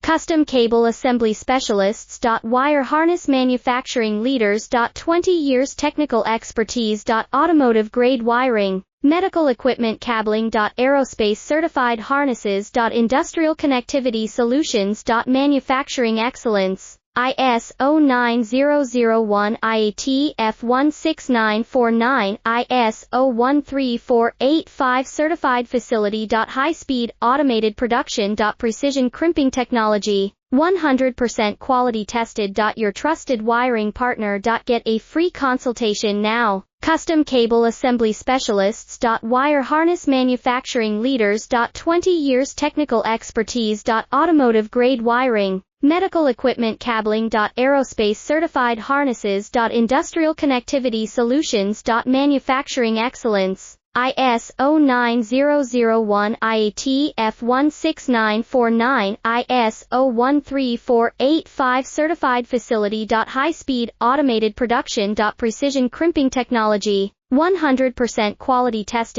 Custom Cable Assembly Specialists. Wire Harness Manufacturing Leaders. 20 years technical expertise. Automotive grade wiring, medical equipment cabling. Aerospace certified harnesses. Industrial connectivity solutions. Manufacturing excellence. ISO 9001 IAT F16949 ISO 13485 certified facility. High speed automated production. Precision crimping technology, 100% quality tested. Your trusted wiring partner. Get a free consultation now. Custom Cable Assembly Specialists. Wire Harness Manufacturing Leaders. 20 years technical expertise. Automotive grade wiring, medical equipment cabling. Aerospace certified harnesses. Industrial connectivity solutions. Manufacturing excellence. ISO 9001 IAT F16949 ISO 13485 certified facility. High speed automated production. Precision crimping technology, 100% quality tested.